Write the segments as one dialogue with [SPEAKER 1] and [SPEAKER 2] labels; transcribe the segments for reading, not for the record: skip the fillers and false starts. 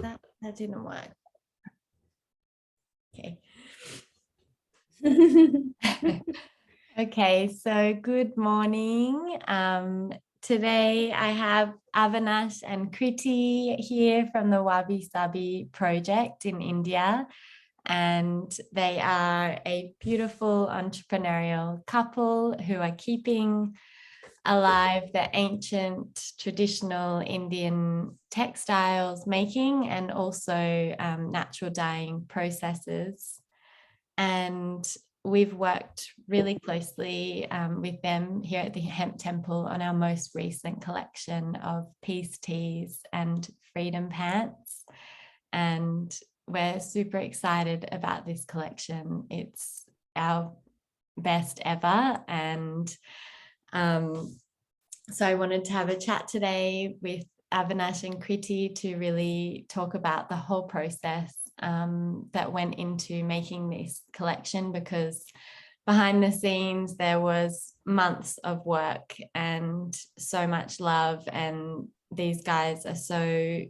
[SPEAKER 1] That didn't work. Okay. Okay, so good morning. Today I have Avinash and Kriti here from the Wabisabi Project in India, and they are a beautiful entrepreneurial couple who are keeping alive the ancient traditional Indian textiles making and also natural dyeing processes. And we've worked really closely with them here at the Hemp Temple on our most recent collection of peace teas and freedom pants. And we're super excited about this collection. It's our best ever. And so I wanted to have a chat today with Avinash and Kriti to really talk about the whole process that went into making this collection, because behind the scenes there was months of work and so much love, and these guys are so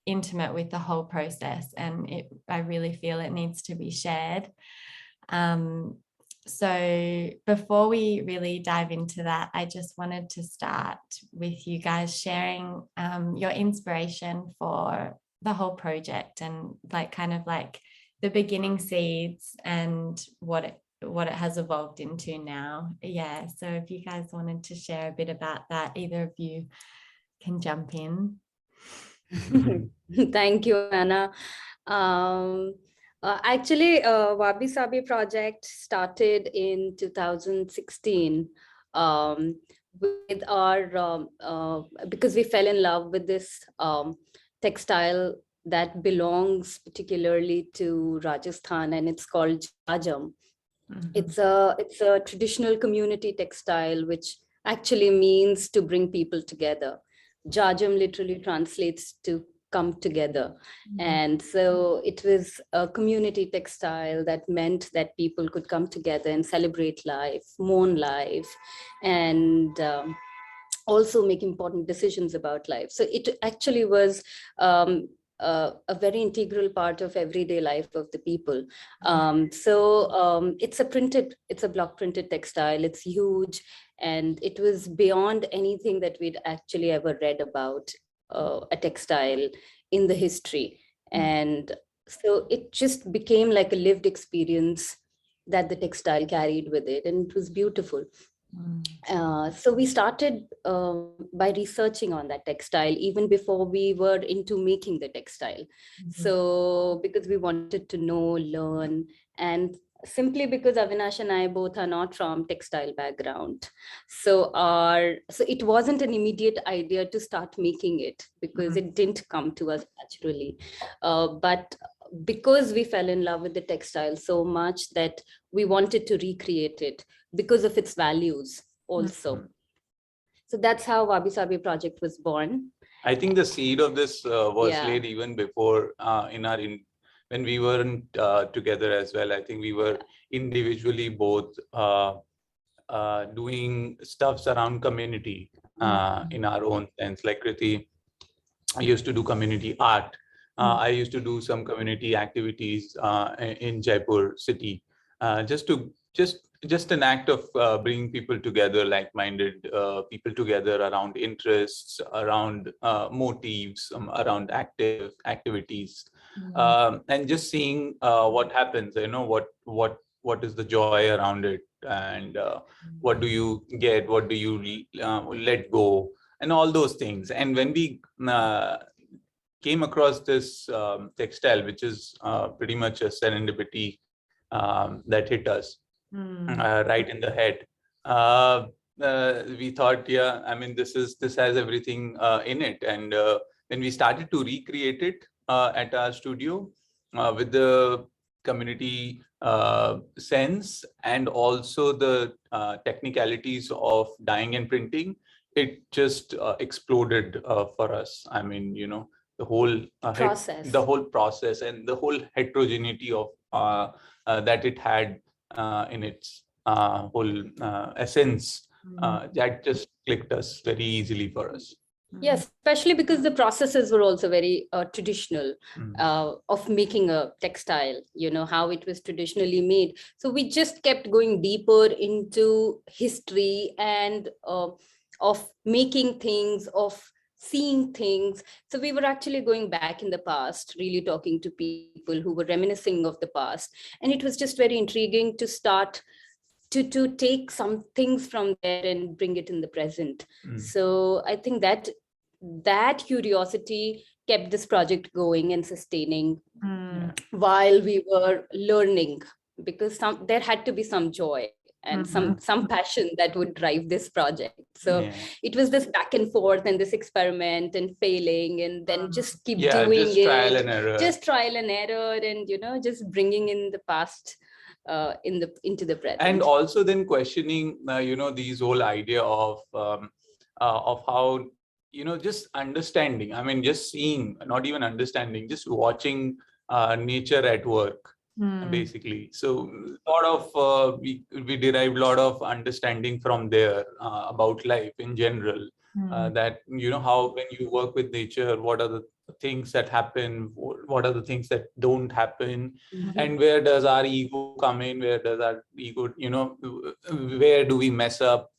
[SPEAKER 1] intimate with the whole process, and I really feel it needs to be shared. So before we really dive into that, I just wanted to start with you guys sharing your inspiration for the whole project and kind of the beginning seeds and what it has evolved into now. Yeah, so if you guys wanted to share a bit about that, either of you can jump in.
[SPEAKER 2] Thank you, Anna. Actually, Wabisabi Project started in 2016 with our because we fell in love with this textile that belongs particularly to Rajasthan, and it's called Jajam. Mm-hmm. It's a traditional community textile, which actually means to bring people together. Jajam literally translates to come together. Mm-hmm. And so it was a community textile that meant that people could come together and celebrate life, mourn life, and also make important decisions about life. So it actually was a very integral part of everyday life of the people. It's a block printed textile. It's huge, and it was beyond anything that we'd actually ever read about a textile in the history. And so it just became like a lived experience that the textile carried with it, and it was beautiful. So we started by researching on that textile even before we were into making the textile. Mm-hmm. So because we wanted to know, learn, and simply because Avinash and I both are not from textile background. So it wasn't an immediate idea to start making it, because it didn't come to us naturally. But because we fell in love with the textile so much that we wanted to recreate it because of its values also. So that's how Wabisabi Project was born.
[SPEAKER 3] I think the seed of this was laid even before when we weren't together as well. I think we were individually both doing stuffs around community in our own sense. Like Kriti, I used to do community art. I used to do some community activities in Jaipur city, just an act of bringing people together, like-minded people together around interests, around motives, around activities, and just seeing what happens. What is the joy around it, and what do you get, what do you let go, and all those things. And when we came across this textile, which is pretty much a serendipity that hit us right in the head. We thought, this has everything in it. And when we started to recreate it at our studio with the community sense and also the technicalities of dyeing and printing, it just exploded for us. The whole process and the whole heterogeneity of that it had in its whole essence, that just clicked us very easily for us.
[SPEAKER 2] Yes, especially because the processes were also very traditional of making a textile, how it was traditionally made. So we just kept going deeper into history and of making things, of seeing things. So we were actually going back in the past, really talking to people who were reminiscing of the past. And it was just very intriguing to start to take some things from there and bring it in the present. So I think that curiosity kept this project going and sustaining while we were learning, because there had to be some joy and some passion that would drive this project. So it was this back and forth and this experiment and failing and then just keep doing
[SPEAKER 3] just
[SPEAKER 2] it,
[SPEAKER 3] trial and error.
[SPEAKER 2] just trial and error, and just bringing in the past into the present.
[SPEAKER 3] And also then questioning these whole idea of how just understanding, I mean just seeing, not even understanding, just watching nature at work, basically. So a lot of we derived a lot of understanding from there about life in general. That how when you work with nature, what are the things that happen, what are the things that don't happen, and where does our ego come in, where does our ego, where do we mess up,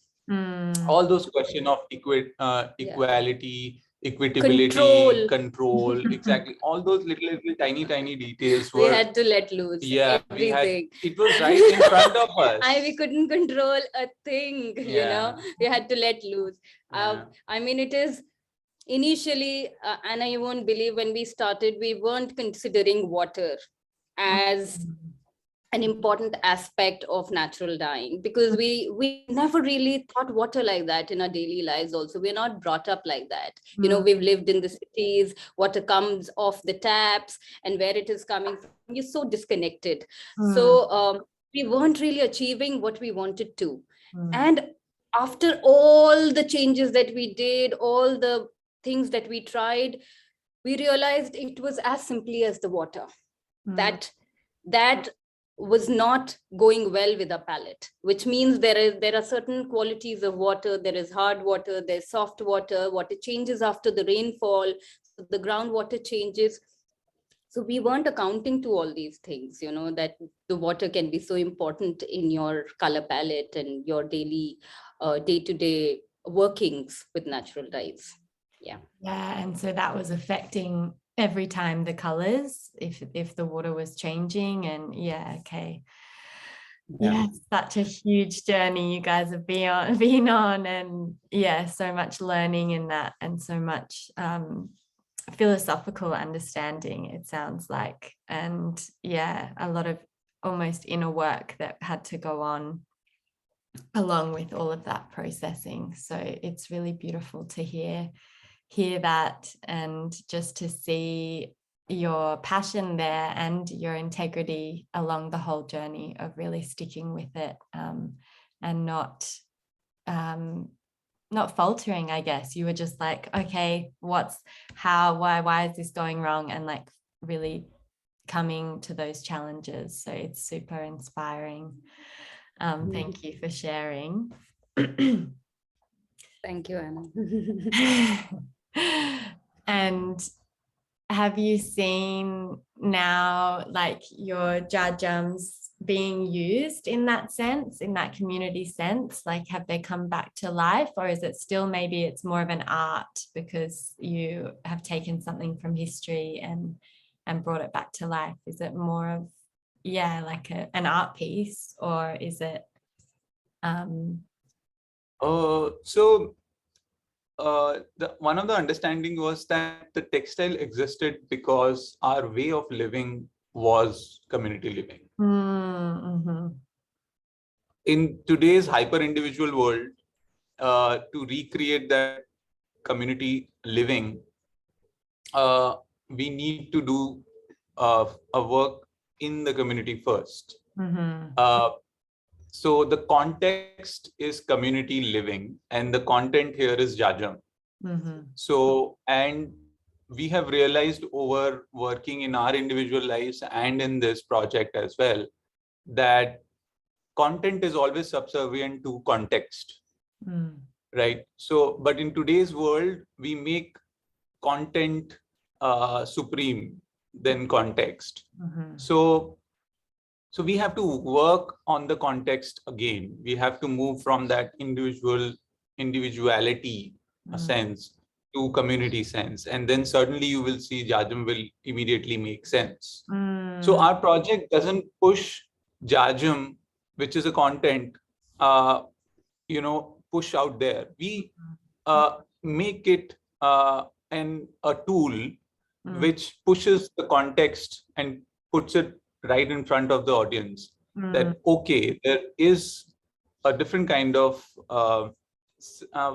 [SPEAKER 3] all those questions of equality, equitability, control, exactly, all those little tiny details
[SPEAKER 2] we had to let loose everything.
[SPEAKER 3] It was right in front of us.
[SPEAKER 2] We couldn't control a thing. We had to let loose. I mean, it is initially, and I won't believe, when we started, we weren't considering water as an important aspect of natural dyeing, because we never really thought water like that in our daily lives. Also, we're not brought up like that. We've lived in the cities, water comes off the taps, and where it is coming from, you're so disconnected. So we weren't really achieving what we wanted to. And after all the changes that we did, all the things that we tried, we realized it was as simply as the water. That was not going well with our palate, which means there are certain qualities of water. There is hard water, there's soft water. Water changes after the rainfall, so the groundwater changes. So we weren't accounting to all these things, that the water can be so important in your color palette and your daily day-to-day workings with natural dyes. Yeah,
[SPEAKER 1] and so that was affecting every time the colors, if the water was changing. And such a huge journey you guys have been on, and so much learning in that, and so much philosophical understanding, it sounds like, and a lot of almost inner work that had to go on along with all of that processing. So it's really beautiful to hear that, and just to see your passion there and your integrity along the whole journey of really sticking with it, and not faltering, I guess. You were just like, okay, why is this going wrong, and like really coming to those challenges. So it's super inspiring. Thank you for sharing.
[SPEAKER 2] Thank you, Anna.
[SPEAKER 1] And have you seen now like your jajams being used in that sense, in that community sense? Like, have they come back to life, or is it still, maybe it's more of an art because you have taken something from history and brought it back to life? Is it more of like an art piece, or is it
[SPEAKER 3] one of the understanding was that the textile existed because our way of living was community living. In today's hyper individual world, to recreate that community living, we need to do a work in the community first. So the context is community living, and the content here is jajam. So, and we have realized over working in our individual lives and in this project as well, that content is always subservient to context. right? So, but in today's world, we make content supreme than context. So we have to work on the context again. We have to move from that individuality sense to community sense, and then certainly you will see Jajam will immediately make sense. So our project doesn't push Jajam, which is a content, push out there. We make it a tool which pushes the context and puts it right in front of the audience, that okay, there is a different kind of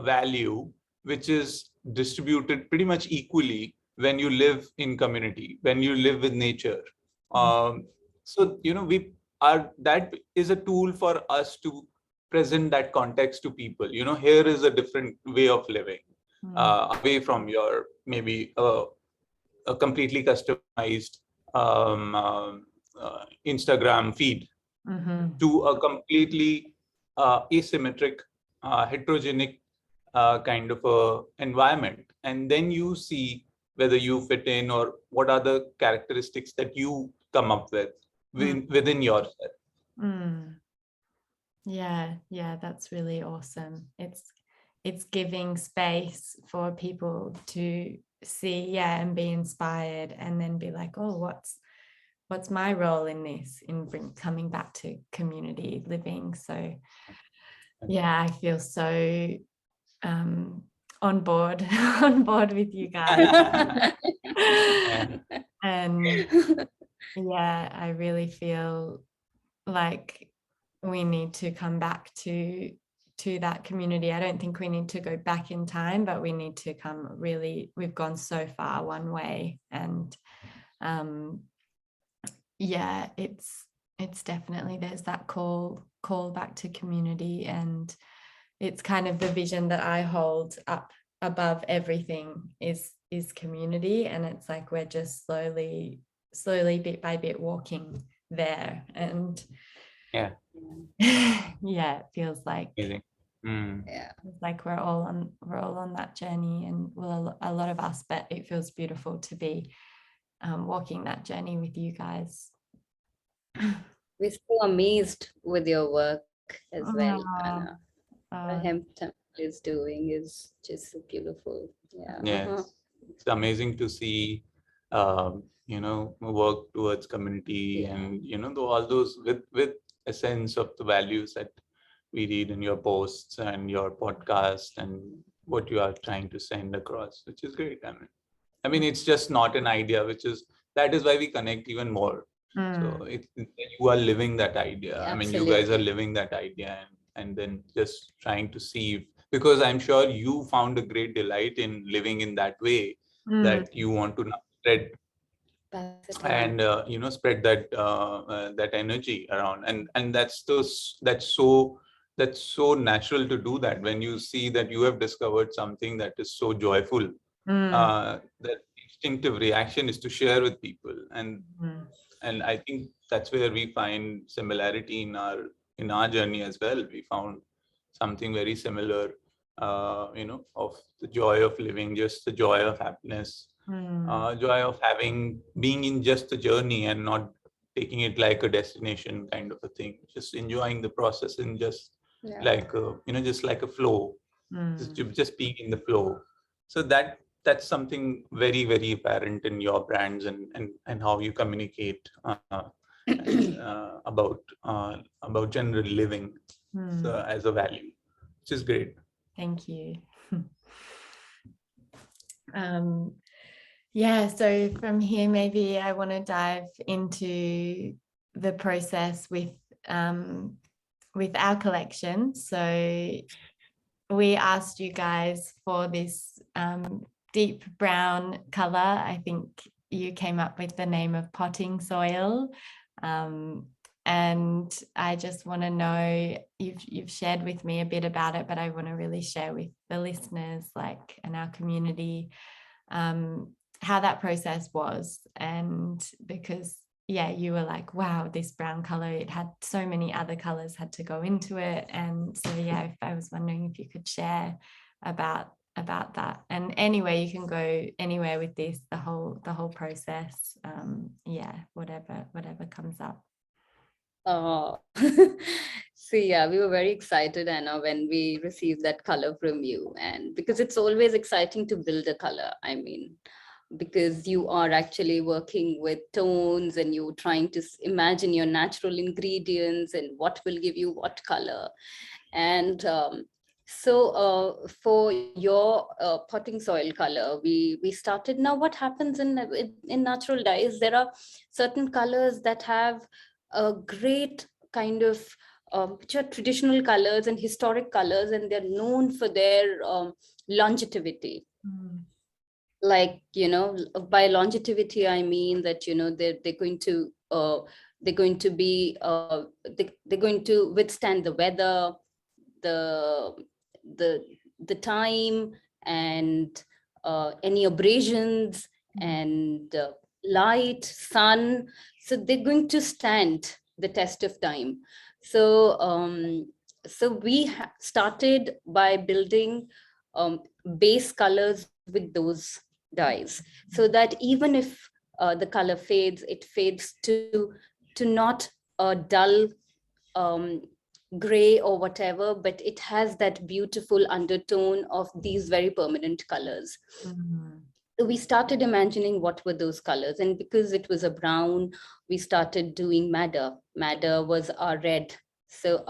[SPEAKER 3] value which is distributed pretty much equally when you live in community, when you live with nature. So we are, that is a tool for us to present that context to people. Here is a different way of living, away from your maybe a completely customized Instagram feed, to a completely asymmetric, heterogenic kind of a environment. And then you see whether you fit in, or what are the characteristics that you come up with within yourself.
[SPEAKER 1] Yeah, that's really awesome. It's giving space for people to see, and be inspired, and then be like, oh, what's my role in this, coming back to community living. So I feel so on board with you guys. And I really feel like we need to come back to that community. I don't think we need to go back in time, but we need to we've gone so far one way, and it's definitely, there's that call back to community, and it's kind of the vision that I hold up above everything is community. And it's like we're just slowly bit by bit walking there, and it feels like it's like we're all on that journey, and a lot of us, but it feels beautiful to be walking that journey with you guys.
[SPEAKER 2] We're so amazed with your work as well, Anna. The Hemp Temple is doing is just so beautiful.
[SPEAKER 3] It's amazing to see work towards community, and all those with a sense of the values that we read in your posts and your podcast, and what you are trying to send across, which is great. I mean it's just not an idea, that is why we connect even more. So you are living that idea. I mean, you guys are living that idea, and then just trying to see, because I'm sure you found a great delight in living in that way, that you want to now spread and spread that energy around, and that's so natural to do that when you see that you have discovered something that is so joyful. That instinctive reaction is to share with people, and I think that's where we find similarity in our journey as well. We found something very similar, of the joy of living, just the joy of happiness, joy of being in just the journey and not taking it like a destination kind of a thing, just enjoying the process, and just like just like a flow, just being in the flow. So that's something very, very apparent in your brands, and how you communicate about general living, as a value, which is great.
[SPEAKER 1] Thank you. So from here, maybe I want to dive into the process with our collection. So we asked you guys for this deep brown color. I think you came up with the name of potting soil. And I just want to know, you've shared with me a bit about it, but I want to really share with the listeners, and our community, how that process was. And because yeah, you were like, wow, this brown color, it had so many other colors had to go into it. And so, yeah, if I was wondering if you could share about that. And anyway, you can go anywhere with this, the whole process. Yeah, whatever comes up.
[SPEAKER 2] Oh, so yeah, we were very excited, Anna, when we received that color from you. And because it's always exciting to build a color. I mean, because you are actually working with tones and you're trying to imagine your natural ingredients and what will give you what color. And for your potting soil color, we started. Now what happens in natural dyes, there are certain colors that have a great kind of which are traditional colors and historic colors, and they're known for their longevity. Like, by longevity, I mean that, they're going to be they're going to withstand the weather, the the the time, and any abrasions and light, sun. So they're going to stand the test of time. So we started by building base colors with those dyes, so that even if the color fades, it fades to not a dull gray or whatever, but it has that beautiful undertone of these very permanent colors. So we started imagining what were those colors, and because it was a brown, we started doing madder. Madder was our red. So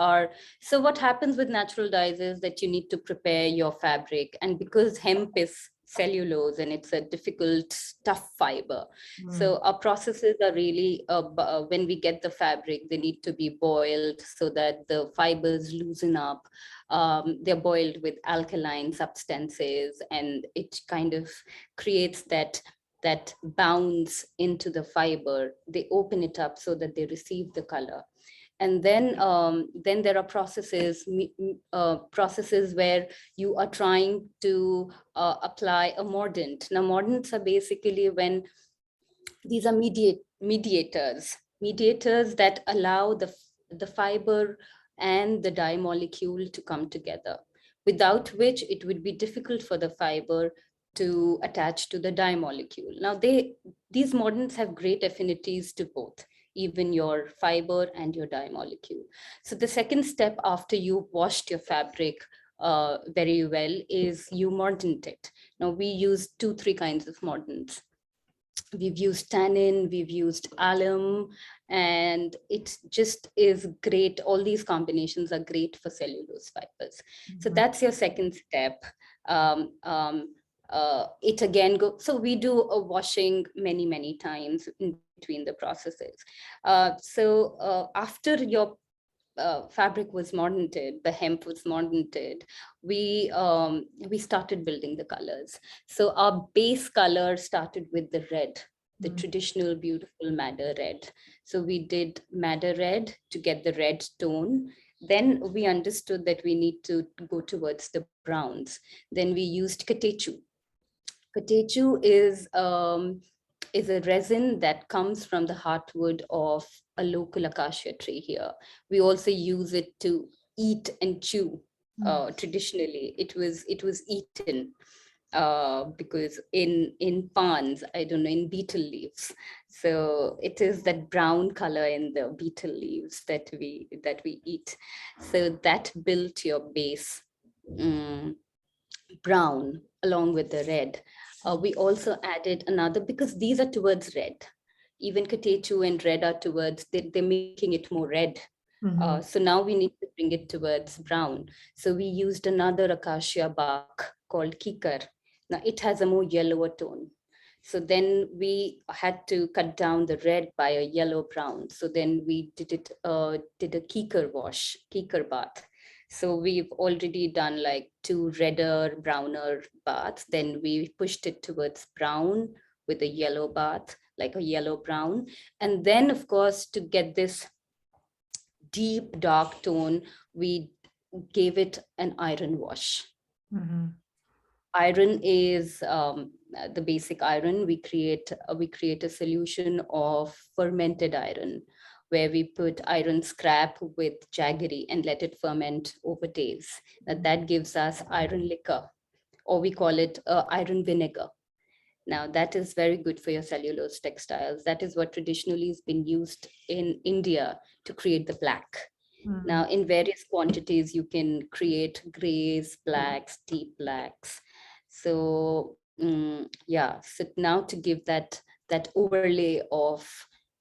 [SPEAKER 2] what happens with natural dyes is that you need to prepare your fabric, and because hemp is cellulose and it's a difficult, tough fiber, so our processes are really when we get the fabric, they need to be boiled so that the fibers loosen up. They're boiled with alkaline substances, and it kind of creates that bounce into the fiber. They open it up so that they receive the color. And then there are processes where you are trying to apply a mordant. Now, mordants are basically when these are mediators that allow the fiber and the dye molecule to come together, without which it would be difficult for the fiber to attach to the dye molecule. Now, these mordants have great affinities to both, even your fiber and your dye molecule. So the second step after you washed your fabric very well is you mordant it. Now, we use 2-3 kinds of mordants. We've used tannin, we've used alum, and it just is great. All these combinations are great for cellulose fibers. So that's your second step. It again goes, so we do a washing many times in between the processes. After your fabric was mordanted, the hemp was mordanted, we started building the colors. So our base color started with the red, the traditional beautiful madder red. So we did madder red to get the red tone. Then we understood that we need to go towards the browns. Then we used katechu. Katechu is a resin that comes from the heartwood of a local acacia tree here. We also use it to eat and chew. Traditionally, it was eaten because in palms, I don't know, in beetle leaves. So it is that brown color in the beetle leaves that we eat. So that built your base brown along with the red. We also added another, because these are towards red. Even katechu and red are towards, they're making it more red. So now we need to bring it towards brown. So we used another acacia bark called kikar. Now it has a more yellower tone. So then we had to cut down the red by a yellow brown. So then we did a kikar wash, kikar bath. So we've already done like 2 redder, browner baths. Then we pushed it towards brown with a yellow bath, like a yellow brown. And then, of course, to get this deep dark tone, we gave it an iron wash. Iron is the basic iron. We create a solution of fermented iron, where we put iron scrap with jaggery and let it ferment over days. That gives us iron liquor, or we call it iron vinegar. Now, that is very good for your cellulose textiles. That is what traditionally has been used in India to create the black. Now, in various quantities, you can create grays, blacks, deep blacks. So, yeah, so now to give that overlay of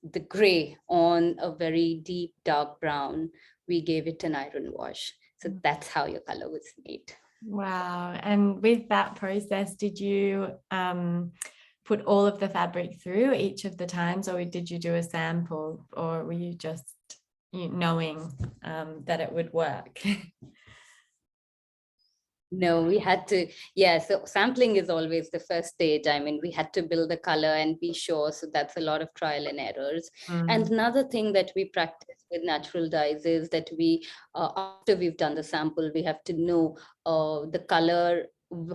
[SPEAKER 2] the gray on a very deep, dark brown, we gave it an iron wash. So that's how your color was made.
[SPEAKER 1] Wow. And with that process, did you put all of the fabric through each of the times, or did you do a sample, or were you just knowing that it would work?
[SPEAKER 2] No, we had to, yeah, so sampling is always the first stage. I mean, we had to build the color and be sure. So that's a lot of trial and errors. And another thing that we practice with natural dyes is that we, after we've done the sample, we have to know the color,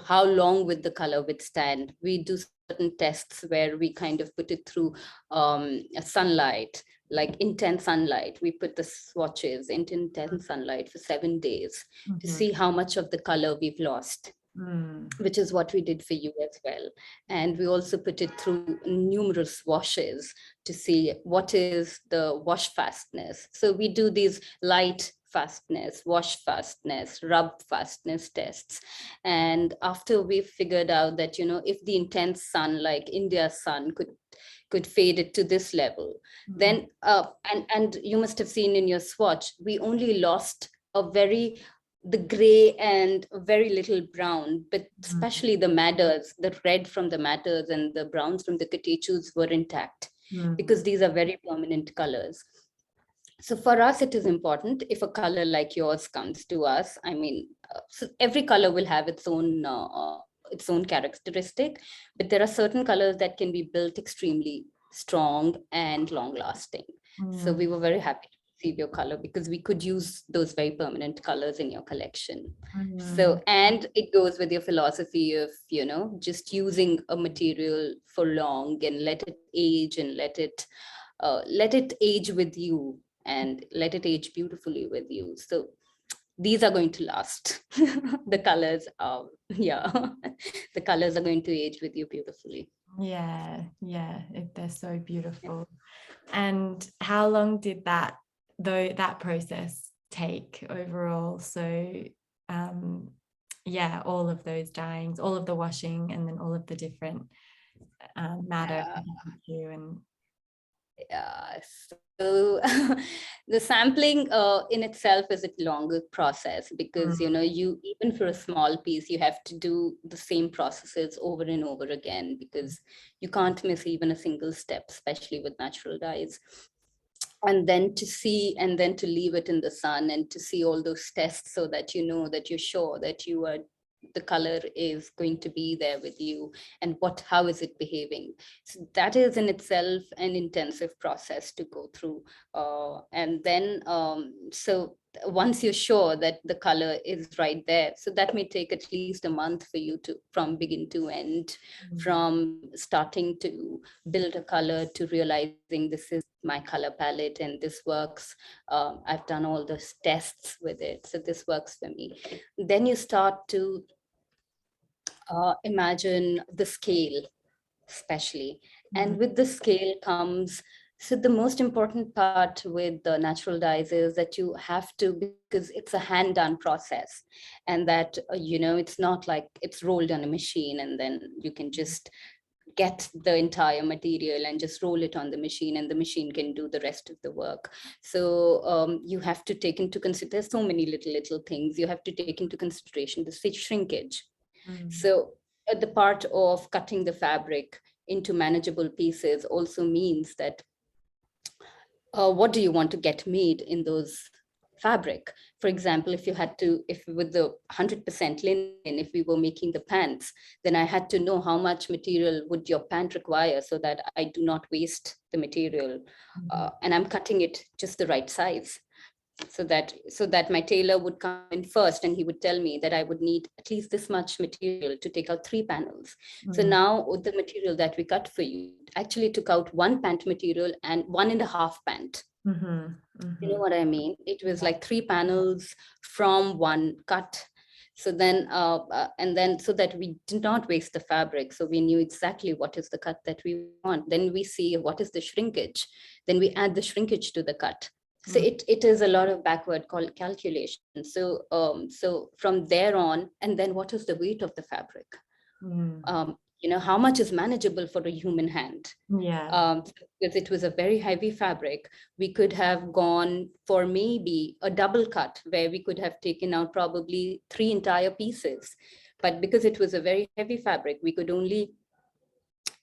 [SPEAKER 2] how long would the color withstand. We do certain tests where we kind of put it through sunlight, like intense sunlight. We put the swatches into intense sunlight for 7 days to see how much of the color we've lost, which is what we did for you as well. And we also put it through numerous washes to see what is the wash fastness. So we do these light fastness, wash fastness, rub fastness tests. And after we figured out that, if the intense sun, like India's sun, could fade it to this level, then and you must have seen in your swatch, we only lost the gray and very little brown, but especially the madders, the red from the madders and the browns from the katechus were intact, because these are very permanent colors. So for us, it is important if a color like yours comes to us. I mean, so every color will have its own characteristic, but there are certain colors that can be built extremely strong and long lasting. So we were very happy to receive your color, because we could use those very permanent colors in your collection. So, and it goes with your philosophy of, just using a material for long and let it age and let it age with you and let it age beautifully with you. So these are going to last. The colors are, the colors are going to age with you beautifully.
[SPEAKER 1] Yeah, they're so beautiful. And how long did that process take overall? So all of those dyeings, all of the washing, and then all of the different matter and
[SPEAKER 2] so the sampling in itself is a longer process, because you, even for a small piece, you have to do the same processes over and over again, because you can't miss even a single step, especially with natural dyes. And then to leave it in the sun and to see all those tests, so that that you're sure that the color is going to be there with you, and how is it behaving. So that is in itself an intensive process to go through. And then so once you're sure that the color is right there, so that may take at least a month for you to, from begin to end, from starting to build a color to realizing this is my color palette and this works. I've done all those tests with it, so this works for me. Then you start to imagine the scale, especially. And with the scale comes, so the most important part with the natural dyes is that you have to, because it's a hand done process, and that, it's not like it's rolled on a machine and then you can just get the entire material and just roll it on the machine and the machine can do the rest of the work. So you have to take into consideration, there's so many little things you have to take into consideration. The shrinkage. So the part of cutting the fabric into manageable pieces also means that what do you want to get made in those fabric? For example, if with the 100% linen, if we were making the pants, then I had to know how much material would your pant require, so that I do not waste the material, and I'm cutting it just the right size. so that my tailor would come in first and he would tell me that I would need at least this much material to take out 3 panels. So now with the material that we cut for you actually took out 1 pant material and 1.5 pant. You know what I mean? It was like 3 panels from 1 cut. So then, and then so that we did not waste the fabric. So we knew exactly what is the cut that we want. Then we see what is the shrinkage. Then we add the shrinkage to the cut. So it is a lot of backward calculation. So so from there on, and then what is the weight of the fabric? You know, how much is manageable for a human hand? Because it was a very heavy fabric, we could have gone for maybe a double cut where we could have taken out probably 3 entire pieces. But because it was a very heavy fabric, we could only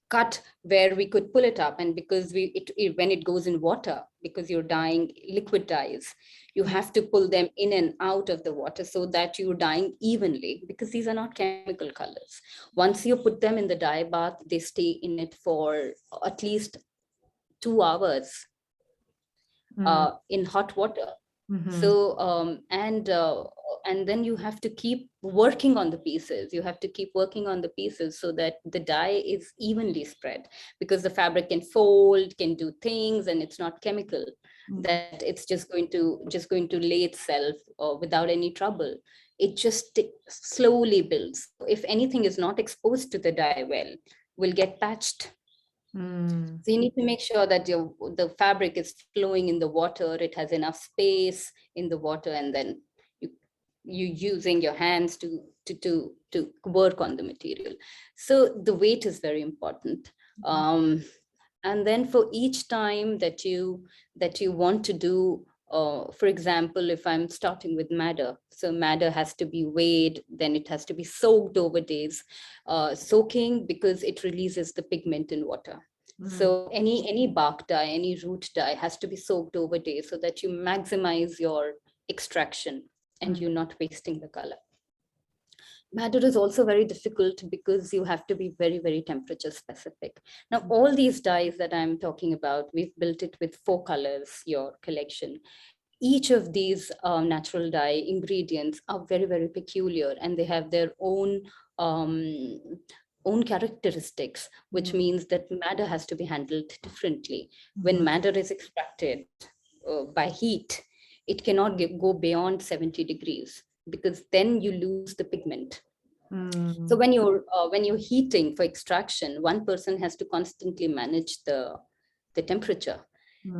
[SPEAKER 2] cut where we could pull it up. And because when it goes in water, because you're dyeing liquid dyes, you have to pull them in and out of the water so that you're dyeing evenly, because these are not chemical colors. Once you put them in the dye bath, they stay in it for at least 2 hours in hot water. So and then you have to keep working on the pieces. You have to keep working on the pieces so that the dye is evenly spread, because the fabric can fold, can do things, and it's not chemical. That it's just going to lay itself without any trouble. It just slowly builds. If anything is not exposed to the dye well, will get patched. So you need to make sure that the fabric is flowing in the water, it has enough space in the water, and then you using your hands to work on the material. So the weight is very important. And then for each time that you want to do, for example, if I'm starting with madder, so madder has to be weighed, then it has to be soaked over days. Soaking, because it releases the pigment in water. So any bark dye, any root dye has to be soaked over days so that you maximize your extraction and you're not wasting the color. Madder is also very difficult because you have to be very, very temperature specific. Now, all these dyes that I'm talking about, we've built it with 4 colors, your collection. Each of these natural dye ingredients are very, very peculiar, and they have their own characteristics, which means that madder has to be handled differently. When madder is extracted by heat, it cannot go beyond 70 degrees, because then you lose the pigment. So when you're heating for extraction, one person has to constantly manage the temperature.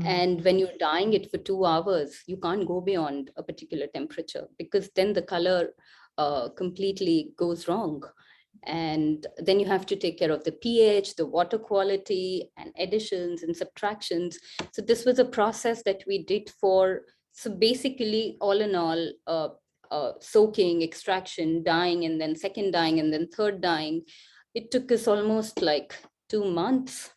[SPEAKER 2] And when you're dyeing it for 2 hours, you can't go beyond a particular temperature, because then the color completely goes wrong. And then you have to take care of the pH, the water quality, and additions and subtractions. So this was a process that we did so basically, all in all, soaking, extraction, dyeing, and then second dyeing, and then third dyeing. It took us almost like 2 months.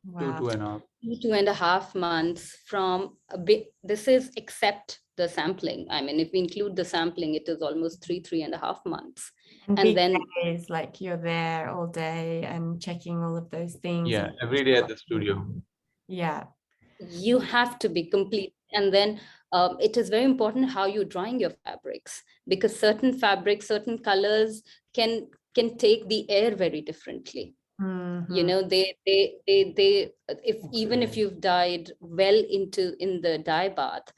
[SPEAKER 1] Wow.
[SPEAKER 2] 2.5 months from a bit. This is except the sampling. I mean, if we include the sampling, it is almost 3.5 months.
[SPEAKER 1] And then days, like you're there all day and checking all of those things.
[SPEAKER 3] Yeah, every day at the studio.
[SPEAKER 1] Yeah.
[SPEAKER 2] You have to be complete. And then it is very important how you're drying your fabrics, because certain fabrics, certain colors can take the air very differently. You know, even if you've dyed well in the dye bath,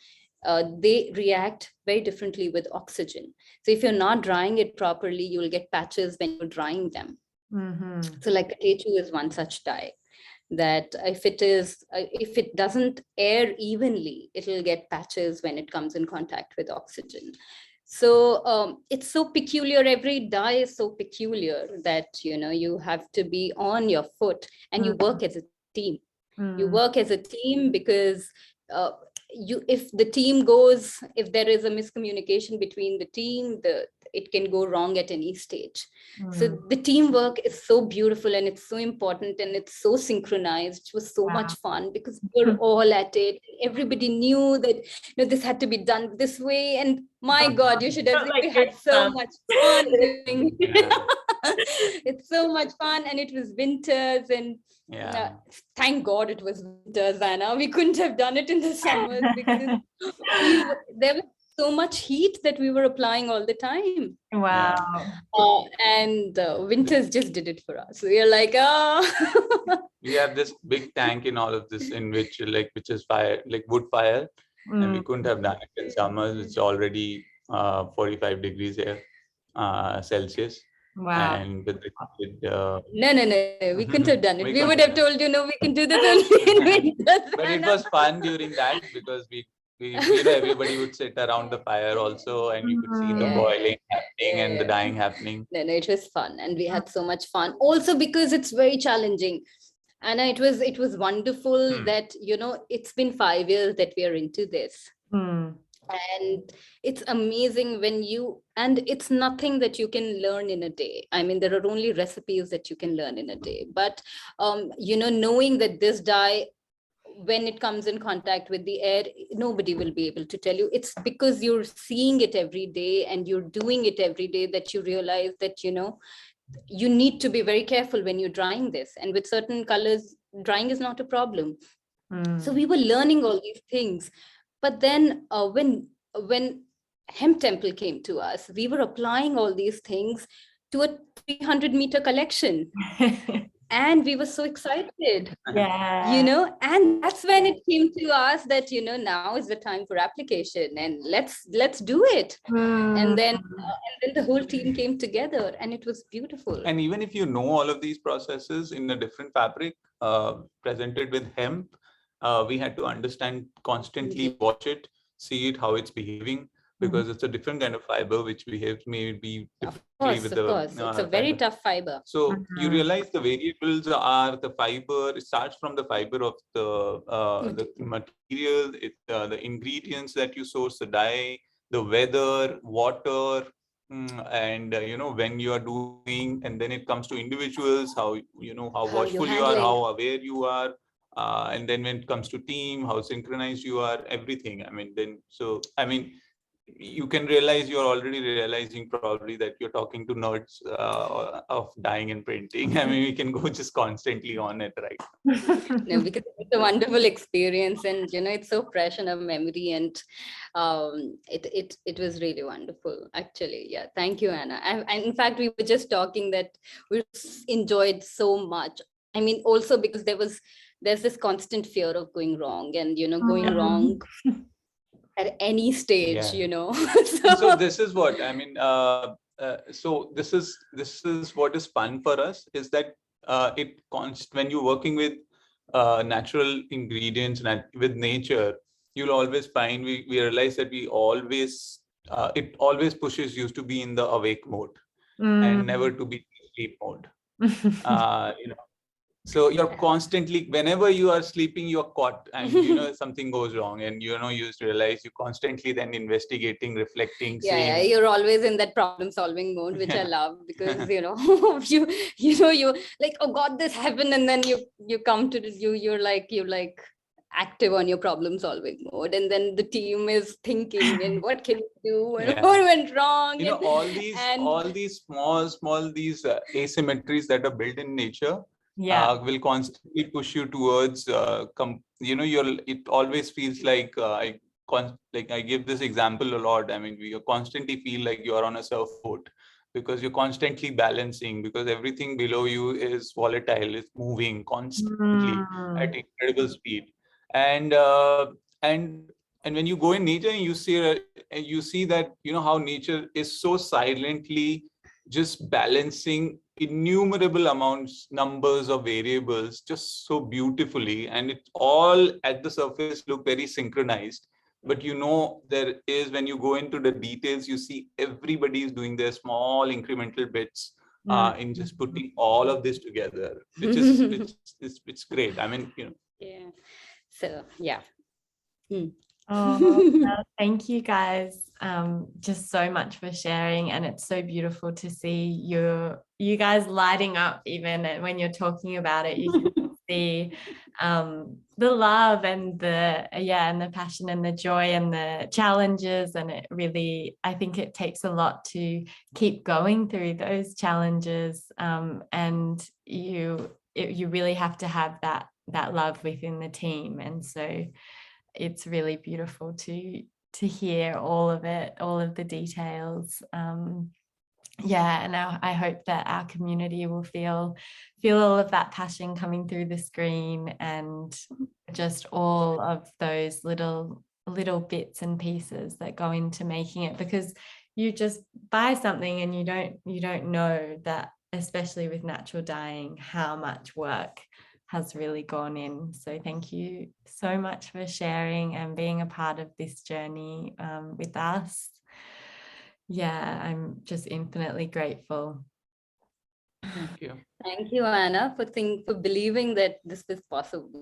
[SPEAKER 2] they react very differently with oxygen. So if you're not drying it properly, you will get patches when you're drying them. So like Katechu is one such dye, that if it doesn't air evenly, it'll get patches when it comes in contact with oxygen. So it's so peculiar. Every dye is so peculiar that, you know, you have to be on your foot, and you work as a team. You work as a team, because if the team goes, if there is a miscommunication between the team, it can go wrong at any stage. So the teamwork is so beautiful, and it's so important, and it's so synchronized. It was so much fun because we were all at it. Everybody knew that this had to be done this way. And my God, you should have seen, we had so much fun doing it. It's so much fun, and it was winters, and thank God it was winters, Anna. We couldn't have done it in the summers because there was so much heat that we were applying all the time.
[SPEAKER 1] Wow.
[SPEAKER 2] And winters just did it for us. We are like,
[SPEAKER 3] we have this big tank in all of this, in which is fire, like wood fire, and we couldn't have done it in summers. It's already 45 degrees here, Celsius.
[SPEAKER 1] Wow.
[SPEAKER 3] And with
[SPEAKER 2] no, we couldn't have done it. We would have told you, no, we can do this only in winters.
[SPEAKER 3] But it was fun during that because we everybody would sit around the fire also, and you could see the boiling happening and the dyeing happening.
[SPEAKER 2] No, it was fun, and we had so much fun. Also because it's very challenging. And it was wonderful that, it's been 5 years that we are into this. And it's amazing and it's nothing that you can learn in a day. I mean, there are only recipes that you can learn in a day. But, knowing that this dye, when it comes in contact with the air, nobody will be able to tell you. It's because you're seeing it every day and you're doing it every day that you realize that, you need to be very careful when you're drying this. And with certain colors, drying is not a problem. So we were learning all these things. But then when Hemp Temple came to us, we were applying all these things to a 300-meter collection. And we were so excited, and that's when it came to us that, now is the time for application, and let's do it. And then the whole team came together, and it was beautiful.
[SPEAKER 3] And even if you know all of these processes in a different fabric presented with hemp, we had to understand, constantly watch it, see it, how it's behaving, because it's a different kind of fiber which behaves maybe differently with the.
[SPEAKER 2] Of course, it's a very tough fiber.
[SPEAKER 3] So you realize the variables are the fiber. It starts from the fiber of the material, the ingredients that you source, the dye, the weather, water, and when you are doing, and then it comes to individuals, how how watchful you are, how aware you are. And then when it comes to team, how synchronized you are, everything. You can realize, you're already realizing probably that you're talking to nerds of dyeing and printing. We can go just constantly on it, right?
[SPEAKER 2] No, because it's a wonderful experience, and it's so fresh in our memory, and it was really wonderful, actually. Yeah, thank you, Anna. And in fact, we were just talking that we enjoyed so much. Also because there's this constant fear of going wrong, and going wrong at any stage.
[SPEAKER 3] So this is what so this is what is fun for us, is that when you're working with natural ingredients with nature, you'll always find we realize that we always it always pushes you to be in the awake mode and never to be in sleep mode. So you're constantly, whenever you are sleeping, you're caught, and something goes wrong, and you just realize you're constantly then investigating, reflecting.
[SPEAKER 2] Yeah, you're always in that problem solving mode, which I love, because you like, oh God, this happened, and then you come to you're like active on your problem solving mode, and then the team is thinking, and what can you do, and what went wrong,
[SPEAKER 3] all these small these asymmetries that are built in nature will constantly push you towards it always feels like I give this example a lot. You constantly feel like you're on a surfboat, because you're constantly balancing, because everything below you is volatile, it's moving constantly at incredible speed. And when you go in nature, and you see that how nature is so silently just balancing innumerable numbers of variables just so beautifully, and it all at the surface look very synchronized. But there is, when you go into the details, you see everybody is doing their small incremental bits in just putting all of this together, which is it's great.
[SPEAKER 2] Yeah. So yeah.
[SPEAKER 1] Oh, well, thank you guys just so much for sharing, and it's so beautiful to see you guys lighting up. Even when you're talking about it, you can see the love and the passion and the joy and the challenges, and it really, I think it takes a lot to keep going through those challenges, and you really have to have that love within the team. And so it's really beautiful to hear all of it, all of the details. And I hope that our community will feel all of that passion coming through the screen, and just all of those little bits and pieces that go into making it, because you just buy something and you don't know that, especially with natural dyeing, how much work has really gone in. So thank you so much for sharing and being a part of this journey with us. Yeah, I'm just infinitely grateful.
[SPEAKER 3] Thank you.
[SPEAKER 2] Thank you, Anna, for believing that this was possible.